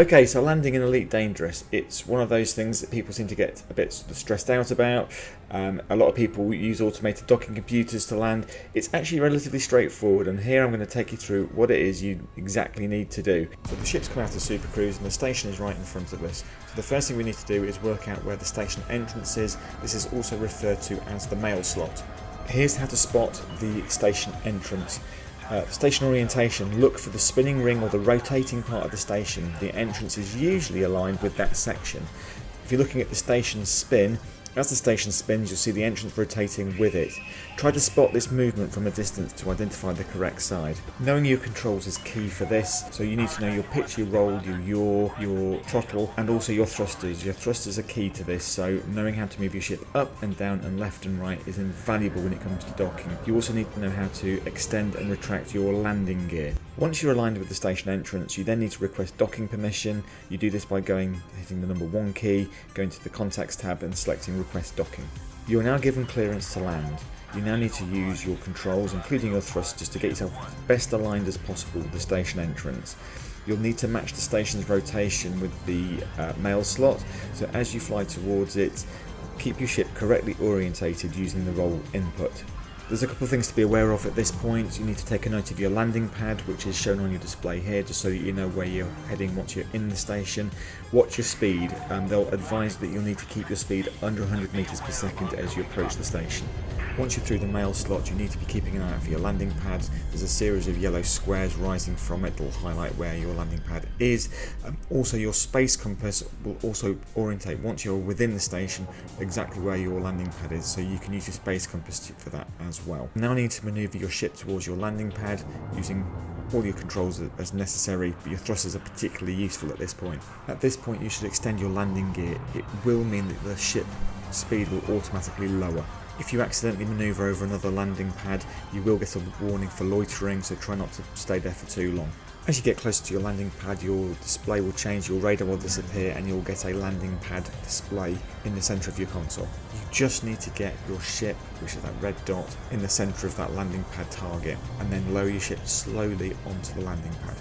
Okay, so landing in Elite Dangerous. It's one of those things that people seem to get a bit stressed out about. A lot of people use automated docking computers to land. It's actually relatively straightforward, and here I'm going to take you through what it is you exactly need to do. So the ship's come out of Super Cruise and the station is right in front of us. So the first thing we need to do is work out where the station entrance is. This is also referred to as the mail slot. Here's how to spot the station entrance. Station orientation, look for the spinning ring or the rotating part of the station. The entrance is usually aligned with that section. If you're looking at the station spin, as the station spins you'll see the entrance rotating with it. Try to spot this movement from a distance to identify the correct side. Knowing your controls is key for this, so you need to know your pitch, your roll, your yaw, your throttle, and also your thrusters. Your thrusters are key to this, so knowing how to move your ship up and down and left and right is invaluable when it comes to docking. You also need to know how to extend and retract your landing gear. Once you're aligned with the station entrance, you then need to request docking permission. You do this by hitting the number 1 key, going to the contacts tab and selecting request docking. You are now given clearance to land. You now need to use your controls, including your thrusters, to get yourself best aligned as possible with the station entrance. You'll need to match the station's rotation with the mail slot, so as you fly towards it, keep your ship correctly orientated using the roll input. There's a couple of things to be aware of at this point. You need to take a note of your landing pad, which is shown on your display here, just so that you know where you're heading once you're in the station. Watch your speed. They'll advise that you'll need to keep your speed under 100 meters per second as you approach the station. Once you're through the mail slot, you need to be keeping an eye out for your landing pads. There's a series of yellow squares rising from it that will highlight where your landing pad is. Also, your space compass will also orientate once you're within the station exactly where your landing pad is, so you can use your space compass for that as well. Now need to maneuver your ship towards your landing pad using all your controls as necessary, but your thrusters are particularly useful at this point. At this point you should extend your landing gear. It will mean that the ship speed will automatically lower. If you accidentally manoeuvre over another landing pad, you will get a warning for loitering, so try not to stay there for too long. As you get closer to your landing pad, your display will change, your radar will disappear, and you'll get a landing pad display in the centre of your console. You just need to get your ship, which is that red dot, in the centre of that landing pad target, and then lower your ship slowly onto the landing pad.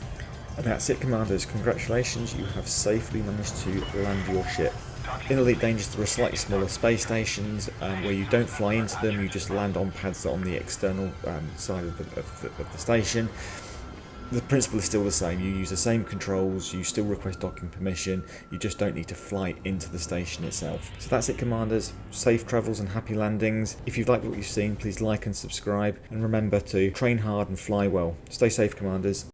And that's it, Commanders. Congratulations, you have safely managed to land your ship. In Elite Dangerous there are slightly smaller space stations where you don't fly into them, you just land on pads that are on the external side of the station. The principle is still the same. You use the same controls, you still request docking permission, you just don't need to fly into the station itself. So that's it, Commanders. Safe travels and happy landings. If you've liked what you've seen, please like and subscribe, and remember to train hard and fly well. Stay safe, Commanders.